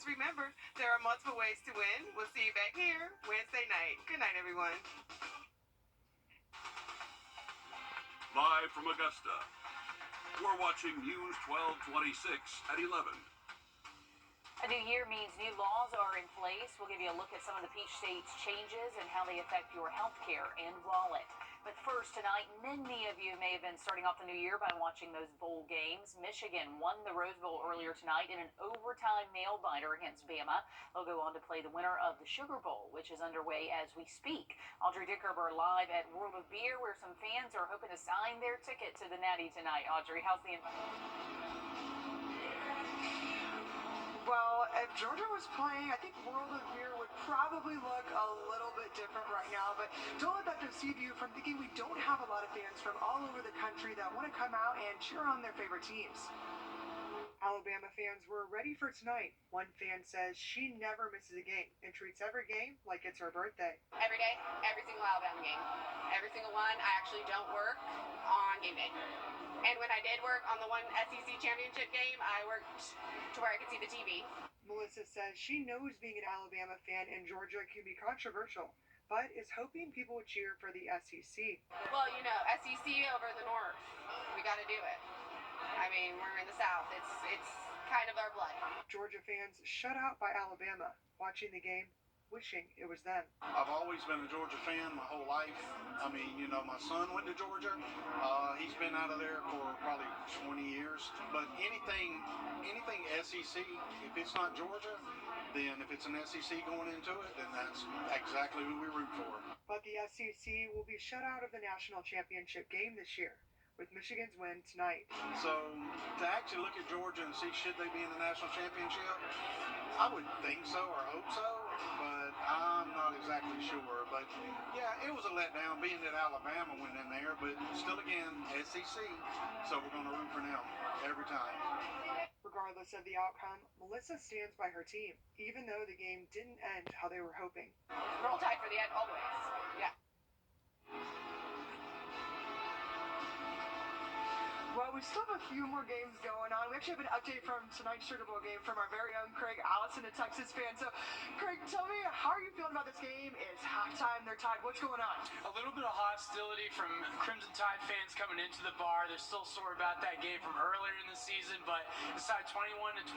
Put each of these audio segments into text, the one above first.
just remember, there are multiple ways to win. We'll see you back here Wednesday night. Good night, everyone. Live from Augusta, we're watching News 1226 at 11. A new year means new laws are in place. We'll give you a look at some of the Peach State's changes and how they affect your health care and wallet. But first, tonight, many of you may have been starting off the new year by watching those bowl games. Michigan won the Rose Bowl earlier tonight in an overtime nail-biter against Bama. They'll go on to play the winner of the Sugar Bowl, which is underway as we speak. Audrey Dickerber live at Wrdw, where some fans are hoping to sign their ticket to the Natty tonight. Audrey, how's the Well, if Georgia was playing, I think Wrdw would probably look a little bit different right now, but don't let that deceive you from thinking we don't have a lot of fans from all over the country that want to come out and cheer on their favorite teams. Alabama fans were ready for tonight. One fan says she never misses a game and treats every game like it's her birthday. Every day, every single Alabama game. Every single one. I actually don't work on game day. And when I did work on the one SEC championship game, I worked to where I could see the TV. Melissa says she knows being an Alabama fan in Georgia can be controversial, but is hoping people would cheer for the SEC. Well, you know, SEC over the North. We got to do it. I mean, we're in the South. It's kind of our blood. Georgia fans shut out by Alabama, watching the game, wishing it was them. I've always been a Georgia fan my whole life. I mean, you know, my son went to Georgia. He's been out of there for probably 20 years. But anything SEC, if it's not Georgia, then if it's an SEC going into it, then that's exactly who we root for. But the SEC will be shut out of the national championship game this year, with Michigan's win tonight. So to actually look at Georgia and see should they be in the national championship, I would think so or hope so, but I'm not exactly sure. But yeah, it was a letdown being that Alabama went in there, but still again, SEC, so we're going to root for them every time. Regardless of the outcome, Melissa stands by her team, even though the game didn't end how they were hoping. Roll Tide for the end, always. Yeah. Well, we still have a few more games going on. We actually have an update from tonight's Sugar Bowl game from our very own Craig Allison, a Texas fan. So, Craig, tell me, how are you feeling about this game? It's halftime, they're tied. What's going on? A little bit of hostility from Crimson Tide fans coming into the bar. They're still sore about that game from earlier in the season, but it's tied 21-21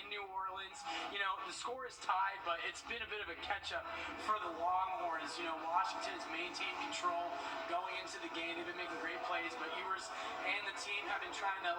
in New Orleans. You know, the score is tied, but it's been a bit of a catch-up for the Longhorns. You know, Washington has maintained control going into the game. They've been making great plays, but Ewers and the team have been trying to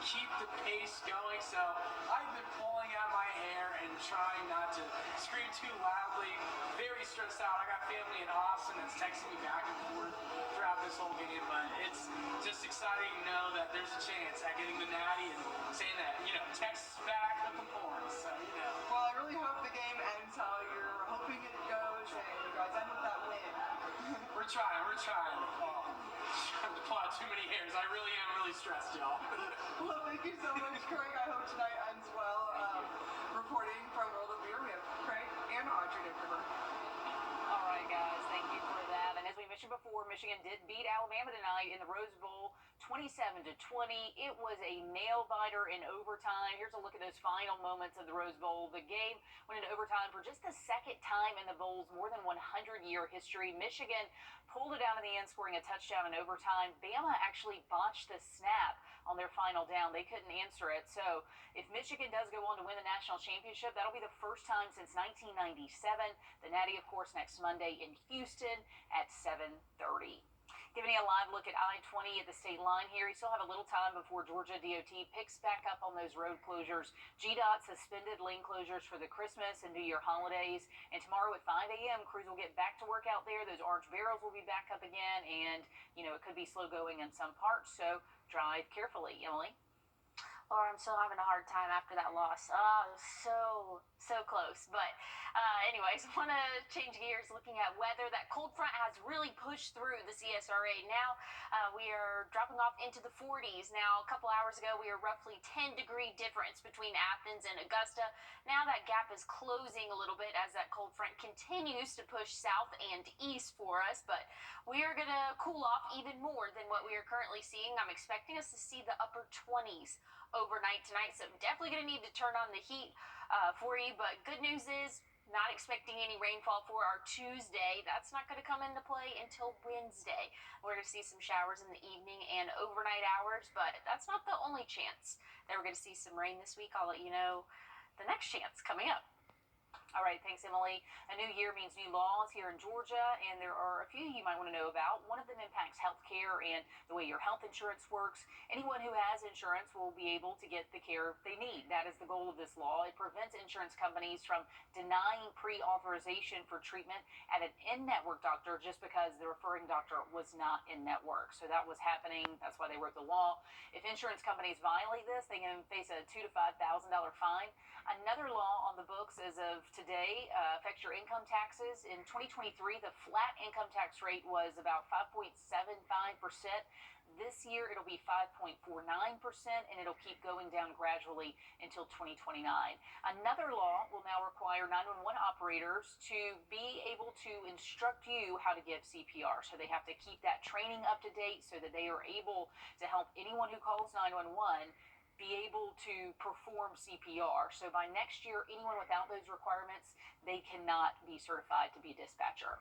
keep the pace going, so I've been pulling out my hair and trying not to scream too loudly. Very stressed out. I got family in Austin that's texting me back and forth throughout this whole game, but it's just exciting to know that there's a chance at getting the Natty and saying that, you know, Texas back with the horns, so, you know. Well, I really hope the game ends how you're hoping it goes, and you guys end with that win. We're trying. Trying to pull out too many hairs. I really am stressed, y'all. Well, thank you so much, Craig. I hope tonight ends well. Reporting from Wrdw, we have Craig and Audrey Dickerber. All right, guys, thank you for that. And as we mentioned before, Michigan did beat Alabama tonight in the Rose Bowl, 27-20. It was a nail-biter in overtime. Here's a look at those final moments of the Rose Bowl. The game went into overtime for just the second time in the Bowl's more than 100-year history. Michigan pulled it out in the end, scoring a touchdown in overtime. Bama actually botched the snap on their final down. They couldn't answer it. So if Michigan does go on to win the national championship, that'll be the first time since 1997. The Natty, of course, next Monday in Houston at 7:30. Giving you a live look at I-20 at the state line here. You still have a little time before Georgia DOT picks back up on those road closures. GDOT suspended lane closures for the Christmas and New Year holidays. And tomorrow at 5 a.m., crews will get back to work out there. Those orange barrels will be back up again. And, you know, it could be slow going in some parts. So drive carefully, Emily. Laura, I'm still having a hard time after that loss. Oh, it was so close. But anyways, want to change gears looking at weather. That cold front has really pushed through the CSRA. Now we are dropping off into the 40s. Now, a couple hours ago, we were roughly 10-degree difference between Athens and Augusta. Now that gap is closing a little bit as that cold front continues to push south and east for us. But we are going to cool off even more than what we are currently seeing. I'm expecting us to see the upper 20s overnight tonight, so definitely going to need to turn on the heat for you. But good news is, not expecting any rainfall for our Tuesday. That's not going to come into play until Wednesday. We're going to see some showers in the evening and overnight hours, but that's not the only chance that we're going to see some rain this week. I'll let you know the next chance coming up. All right, thanks, Emily. A new year means new laws here in Georgia, and there are a few you might want to know about. One of them impacts health care and the way your health insurance works. Anyone who has insurance will be able to get the care they need. That is the goal of this law. It prevents insurance companies from denying pre-authorization for treatment at an in-network doctor just because the referring doctor was not in-network. So that was happening. That's why they wrote the law. If insurance companies violate this, they can face a $2,000 to $5,000 fine. Another law on the books as of today affects your income taxes. In 2023, the flat income tax rate was about 5.75%. This year, it'll be 5.49%, and it'll keep going down gradually until 2029. Another law will now require 911 operators to be able to instruct you how to give CPR. So they have to keep that training up to date so that they are able to help anyone who calls 911 be able to perform CPR. So by next year, anyone without those requirements, they cannot be certified to be a dispatcher.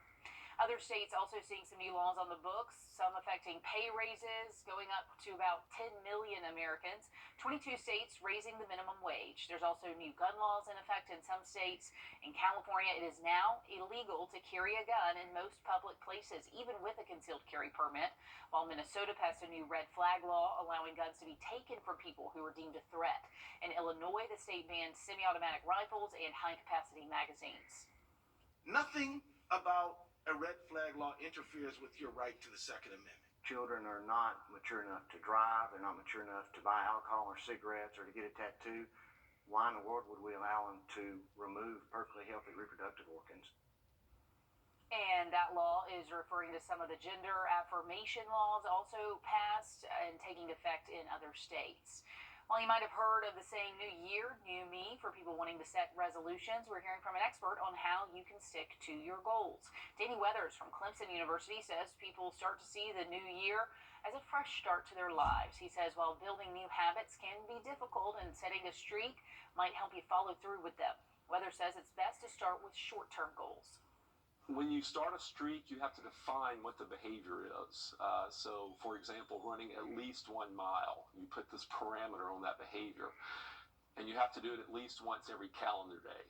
Other states also seeing some new laws on the books, some affecting pay raises, going up to about 10 million Americans. 22 states raising the minimum wage. There's also new gun laws in effect in some states. In California, it is now illegal to carry a gun in most public places, even with a concealed carry permit, while Minnesota passed a new red flag law allowing guns to be taken from people who are deemed a threat. In Illinois, the state banned semi-automatic rifles and high-capacity magazines. Nothing about a red flag law interferes with your right to the Second Amendment. Children are not mature enough to drive. They're not mature enough to buy alcohol or cigarettes or to get a tattoo. Why in the world would we allow them to remove perfectly healthy reproductive organs? And that law is referring to some of the gender affirmation laws also passed and taking effect in other states. While you might have heard of the saying new year, new me for people wanting to set resolutions, we're hearing from an expert on how you can stick to your goals. Danny Weathers from Clemson University says people start to see the new year as a fresh start to their lives. He says while building new habits can be difficult and setting a streak might help you follow through with them. Weathers says it's best to start with short-term goals. When you start a streak, you have to define what the behavior is. So, for example, running at least 1 mile, you put this parameter on that behavior, and you have to do it at least once every calendar day.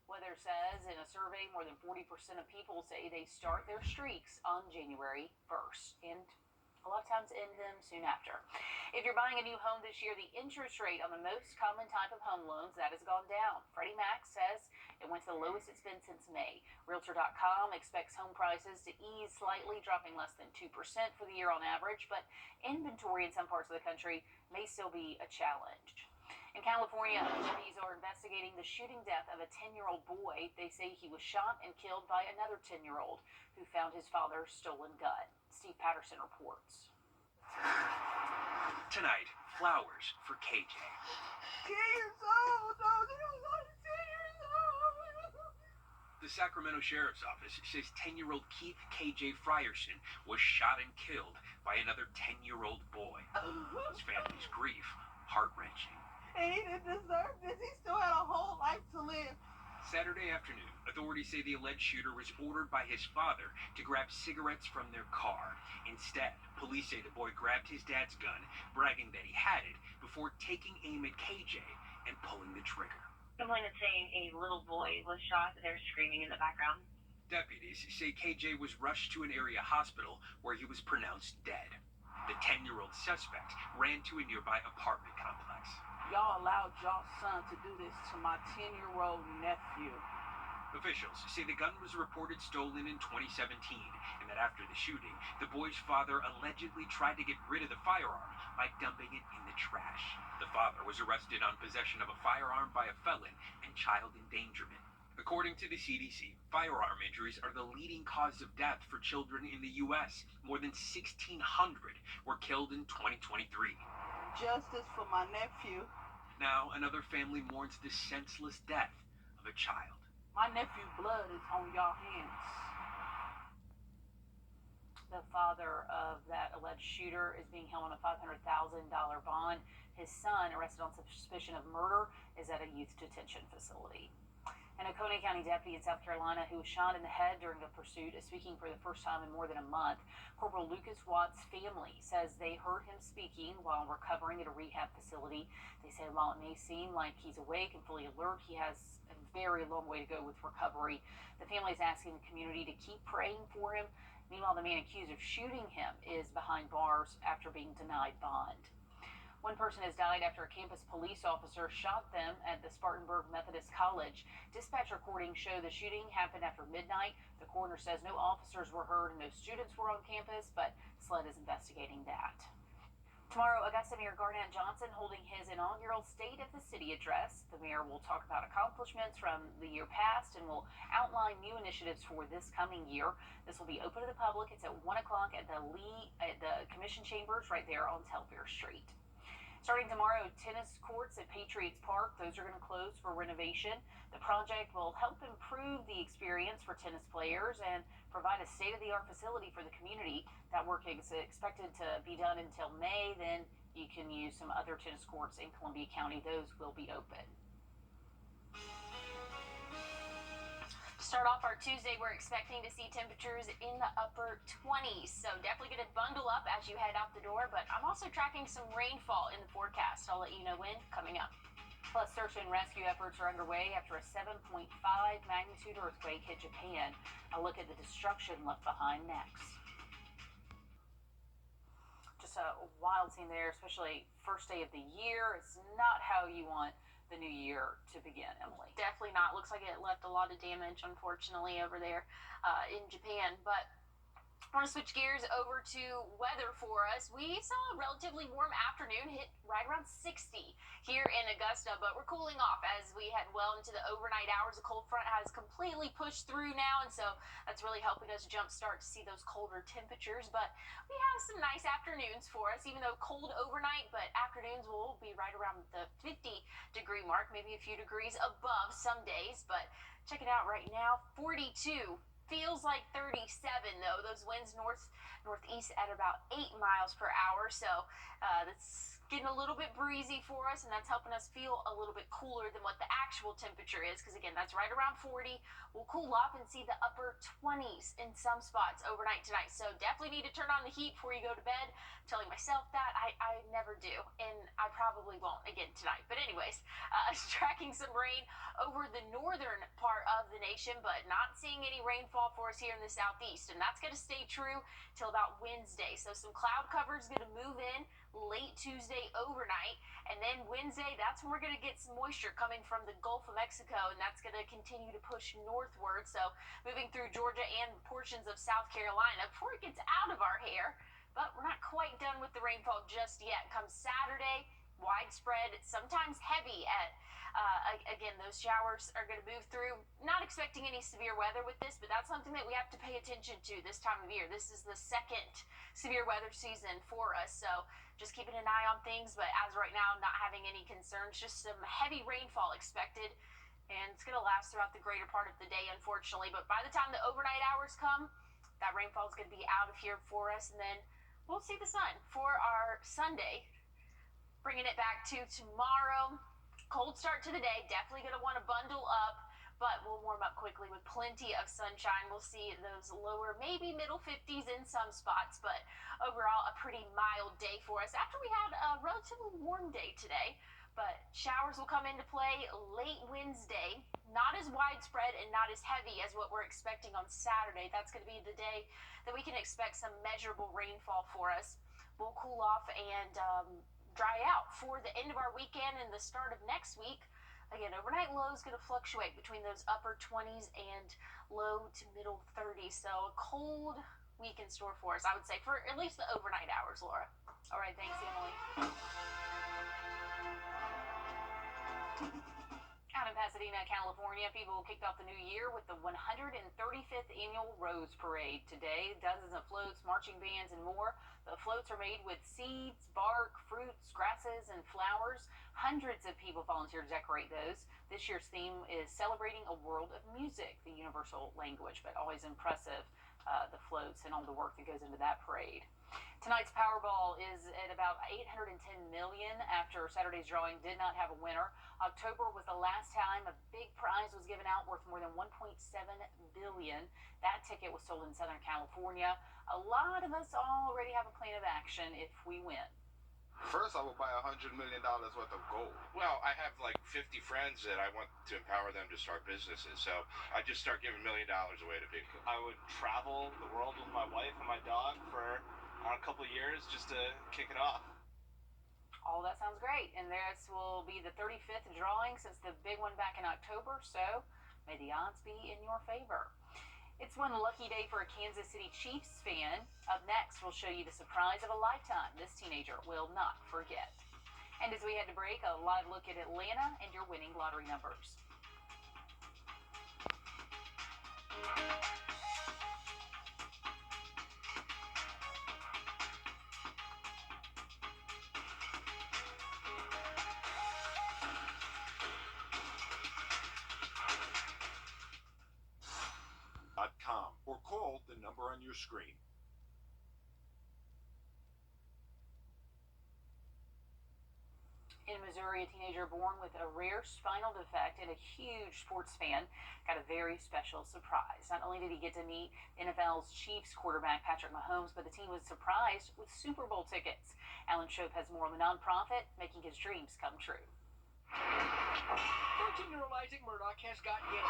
Weathers says in a survey, more than 40% of people say they start their streaks on January 1st, and a lot of times end them soon after. If you're buying a new home this year, the interest rate on the most common type of home loans, that has gone down. Freddie Mac says it went to the lowest it's been since May. Realtor.com expects home prices to ease slightly, dropping less than 2% for the year on average, but inventory in some parts of the country may still be a challenge. In California, authorities are investigating the shooting death of a 10-year-old boy. They say he was shot and killed by another 10-year-old who found his father's stolen gun. Steve Patterson reports. Tonight, flowers for KJ. 10 years old, though. They don't want 10 years old. The Sacramento Sheriff's Office says 10-year-old Keith KJ Frierson was shot and killed by another 10-year-old boy. His family's grief heart-wrenching. He didn't deserve this. He still had a whole life to live. Saturday afternoon, authorities say the alleged shooter was ordered by his father to grab cigarettes from their car. Instead, police say the boy grabbed his dad's gun, bragging that he had it, before taking aim at KJ and pulling the trigger. Someone is saying a little boy was shot. They're screaming in the background. Deputies say KJ was rushed to an area hospital where he was pronounced dead. The 10-year-old suspect ran to a nearby apartment complex. Y'all allowed y'all son to do this to my 10-year-old nephew. Officials say the gun was reported stolen in 2017, and that after the shooting, the boy's father allegedly tried to get rid of the firearm by dumping it in the trash. The father was arrested on possession of a firearm by a felon and child endangerment. According to the CDC, firearm injuries are the leading cause of death for children in the U.S. More than 1,600 were killed in 2023. Justice for my nephew. Now, another family mourns the senseless death of a child. My nephew's blood is on y'all hands. The father of that alleged shooter is being held on a $500,000 bond. His son, arrested on suspicion of murder, is at a youth detention facility. An Oconee County deputy in South Carolina who was shot in the head during a pursuit is speaking for the first time in more than a month. Corporal Lucas Watt's family says they heard him speaking while recovering at a rehab facility. They say while it may seem like he's awake and fully alert, he has a very long way to go with recovery. The family is asking the community to keep praying for him. Meanwhile, the man accused of shooting him is behind bars after being denied bond. One person has died after a campus police officer shot them at the Spartanburg Methodist College. Dispatch recordings show the shooting happened after midnight. The coroner says no officers were hurt and no students were on campus, but SLED is investigating that. Tomorrow, Augusta Mayor Garnett Johnson holding his inaugural State of the City address. The mayor will talk about accomplishments from the year past and will outline new initiatives for this coming year. This will be open to the public. It's at 1 o'clock at the Commission Chambers right there on Telfair Street. Starting tomorrow, tennis courts at Patriots Park, those are going to close for renovation. The project will help improve the experience for tennis players and provide a state-of-the-art facility for the community. That work is expected to be done until May. Then you can use some other tennis courts in Columbia County. Those will be open. Start off our Tuesday, we're expecting to see temperatures in the upper 20s, so definitely going to bundle up as you head out the door, but I'm also tracking some rainfall in the forecast. I'll let you know when coming up. Plus, search and rescue efforts are underway after a 7.5 magnitude earthquake hit Japan. A look at the destruction left behind next. Just a wild scene there, especially first day of the year. It's not how you want the new year to begin, Emily. Definitely not. Looks like it left a lot of damage, unfortunately, over there in Japan. But I want to switch gears over to weather for us. We saw a relatively warm afternoon, hit right around 60 here in Augusta, but we're cooling off as we head well into the overnight hours. The cold front has completely pushed through now, and so that's really helping us jumpstart to see those colder temperatures. But we have some nice afternoons for us, even though cold overnight, but afternoons will be right around the 50-degree mark, maybe a few degrees above some days. But check it out right now, 42. Feels like 37 though. Those winds northeast at about 8 miles per hour. So that's getting a little bit breezy for us, and that's helping us feel a little bit cooler than what the actual temperature is, because again, that's right around 40. We'll cool off and see the upper 20s in some spots overnight tonight. So definitely need to turn on the heat before you go to bed. I'm telling myself that. I never do, and I probably won't again tonight. But anyways, tracking some rain over the northern part of the nation, but not seeing any rainfall for us here in the southeast, and that's going to stay true till about Wednesday. So some cloud cover is going to move in late Tuesday overnight, and then Wednesday, that's when we're going to get some moisture coming from the Gulf of Mexico, and that's going to continue to push northward. So moving through Georgia and portions of South Carolina before it gets out of our hair. But we're not quite done with the rainfall just yet. Come Saturday, widespread, sometimes heavy at again, those showers are going to move through. Not expecting any severe weather with this, but that's something that we have to pay attention to this time of year. This is the second severe weather season for us, so just keeping an eye on things. But as right now, not having any concerns, just some heavy rainfall expected, and it's going to last throughout the greater part of the day, unfortunately. But by the time the overnight hours come, that rainfall is going to be out of here for us, and then we'll see the sun for our Sunday. Bringing it back to tomorrow. Cold start to the day, definitely going to want to bundle up, but we'll warm up quickly with plenty of sunshine. We'll see those lower, maybe middle 50s in some spots, but overall a pretty mild day for us after we had a relatively warm day today. But showers will come into play late Wednesday, not as widespread and not as heavy as what we're expecting on Saturday. That's going to be the day that we can expect some measurable rainfall for us. We'll cool off and dry out for the end of our weekend and the start of next week. Again, overnight low is going to fluctuate between those upper 20s and low to middle 30s. So a cold week in store for us, I would say, for at least the overnight hours, Laura. All right, thanks, Emily. Out in Pasadena, California, people kicked off the new year with the 135th annual Rose Parade. Today, dozens of floats, marching bands, and more. The floats are made with seeds, bark, fruits, grasses, and flowers. Hundreds of people volunteer to decorate those. This year's theme is celebrating a world of music, the universal language, but always impressive, the floats and all the work that goes into that parade. Tonight's Powerball is at about 810 million after Saturday's drawing did not have a winner. October was the last time a big prize was given out worth more than 1.7 billion. That ticket was sold in Southern California. A lot of us already have a plan of action if we win. First, I would buy $100 million worth of gold. Well, I have like 50 friends that I want to empower them to start businesses, so I just start giving $1 million away to people. I would travel the world with my wife and my dog for a couple of years just to kick it off. All that sounds great, and this will be the 35th drawing since the big one back in October, so may the odds be in your favor. It's one lucky day for a Kansas City Chiefs fan. Up next, we'll show you the surprise of a lifetime this teenager will not forget. And as we head to break, a live look at Atlanta and your winning lottery numbers. .com or call the number on your screen. In Missouri, a teenager born with a rare spinal defect and a huge sports fan got a very special surprise. Not only did he get to meet NFL's Chiefs quarterback Patrick Mahomes, but the team was surprised with Super Bowl tickets. Alan Shope has more on the nonprofit making his dreams come true. 13-year-old Isaac Murdoch has got game.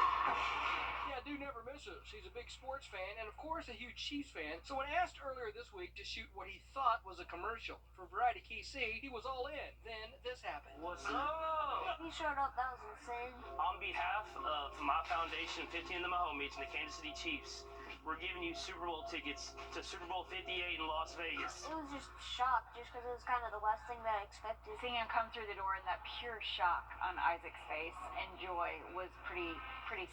Yeah, dude never misses. He's a big sports fan and, of course, a huge Chiefs fan. So when asked earlier this week to shoot what he thought was a commercial for Variety KC, he was all in. Then this happened. What's up? He showed up. That was insane. On behalf of my foundation, 15 of the Mahomies, and the Kansas City Chiefs, we're giving you Super Bowl tickets to Super Bowl 58 in Las Vegas. It was just shock, just because it was kind of the last thing that I expected. Seeing him come through the door and that pure shock on Isaac's face and joy was pretty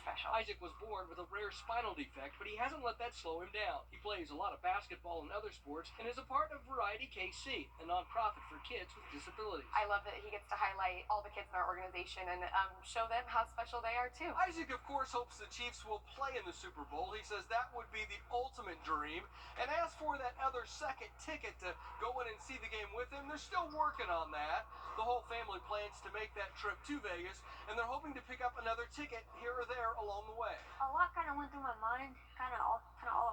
special. Isaac was born with a rare spinal defect, but he hasn't let that slow him down. He plays a lot of basketball and other sports and is a part of Variety KC, a nonprofit for kids with disabilities. I love that he gets to highlight all the kids in our organization and show them how special they are too. Isaac, of course, hopes the Chiefs will play in the Super Bowl. He says that would be the ultimate dream. And as for that other second ticket to go in and see the game with him, they're still working on that. The whole family plans to make that trip to Vegas, and they're hoping to pick up another ticket here or there along the way. A lot kind of went through my mind, kind of all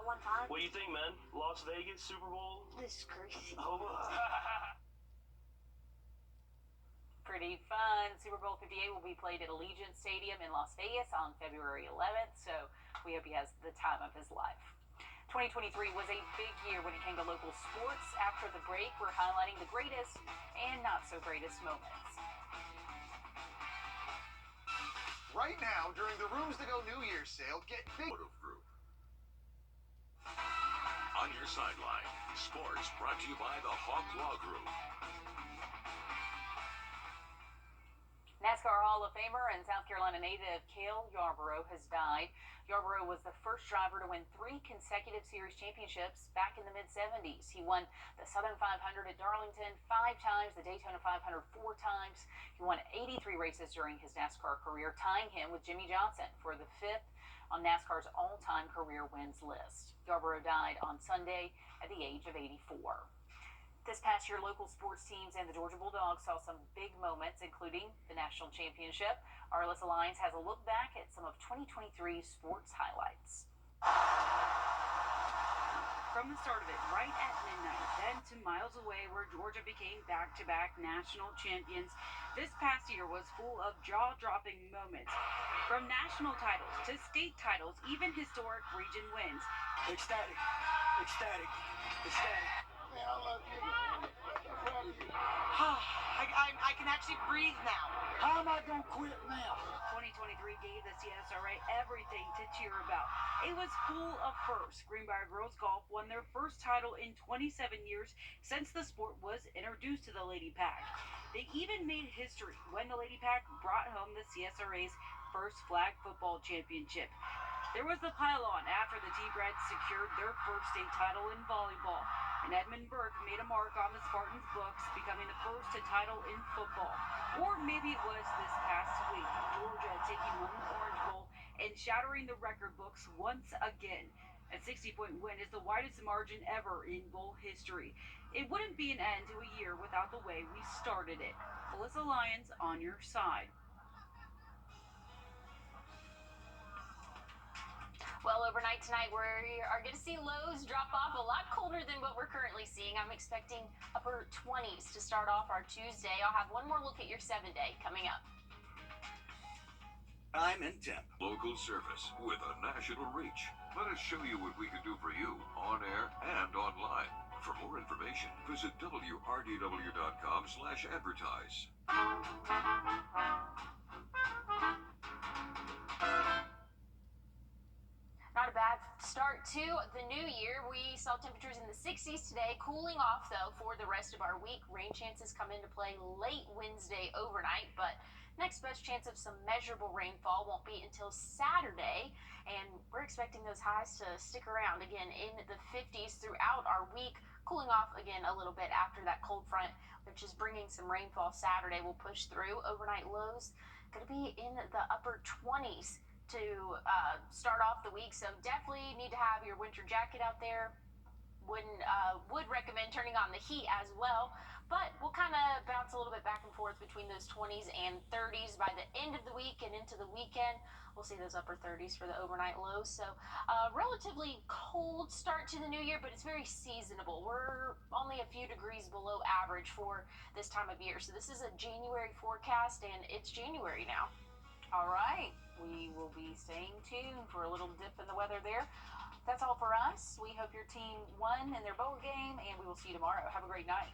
at one time. What do you think, man? Las Vegas, Super Bowl? This is crazy. Oh. Pretty fun. Super Bowl 58 will be played at Allegiant Stadium in Las Vegas on February 11th, so we hope he has the time of his life. 2023 was a big year when it came to local sports. After the break, we're highlighting the greatest and not so greatest moments. Right now, during the Rooms to Go New Year's sale, get big. Wrdw. On your sideline, sports brought to you by the Hawk Law Group. NASCAR Hall of Famer and South Carolina native Cale Yarborough has died. Yarborough was the first driver to win 3 consecutive series championships back in the mid-70s. He won the Southern 500 at Darlington 5 times, the Daytona 500 4 times. He won 83 races during his NASCAR career, tying him with Jimmy Johnson for the 5th on NASCAR's all-time career wins list. Yarborough died on Sunday at the age of 84. This past year, local sports teams and the Georgia Bulldogs saw some big moments, including the national championship. Our Alyssa Lyons has a look back at some of 2023 sports highlights. From the start of it, right at midnight, then to miles away where Georgia became back-to-back national champions, this past year was full of jaw-dropping moments. From national titles to state titles, even historic region wins. Ecstatic. Ecstatic. Ecstatic. Man, I love you. I'm proud of you. I can actually breathe now. How am I going to quit now? 2023 gave the CSRA everything to cheer about. It was full of firsts. Greenbrier Girls Golf won their first title in 27 years since the sport was introduced to the Lady Pack. They even made history when the Lady Pack brought home the CSRA's first flag football championship. There was the pile-on after the T-Reds secured their first state title in volleyball. And Edmund Burke made a mark on the Spartans' books, becoming the first to title in football. Or maybe it was this past week, Georgia taking home the Orange Bowl and shattering the record books once again. A 60-point win is the widest margin ever in bowl history. It wouldn't be an end to a year without the way we started it. Alyssa Lyons on your side. Well, overnight tonight, we are going to see lows drop off a lot colder than what we're currently seeing. I'm expecting upper 20s to start off our Tuesday. I'll have one more look at your 7-day coming up. I'm in temp. Local service with a national reach. Let us show you what we can do for you on air and online. For more information, visit wrdw.com/advertise. Not a bad start to the new year. We saw temperatures in the 60s today, cooling off though for the rest of our week. Rain chances come into play late Wednesday overnight, but next best chance of some measurable rainfall won't be until Saturday, and we're expecting those highs to stick around again in the 50s throughout our week, cooling off again a little bit after that cold front, which is bringing some rainfall Saturday, will push through. Overnight lows going to be in the upper 20s to start off the week, so definitely need to have your winter jacket out there. Would recommend turning on the heat as well, but we'll kind of bounce a little bit back and forth between those 20s and 30s by the end of the week and into the weekend. We'll see those upper 30s for the overnight lows, so relatively cold start to the new year, but it's very seasonable. We're only a few degrees below average for this time of year, so this is a January forecast, and it's January now. All right, we will be staying tuned for a little dip in the weather there. That's all for us. We hope your team won in their bowl game, and we will see you tomorrow. Have a great night.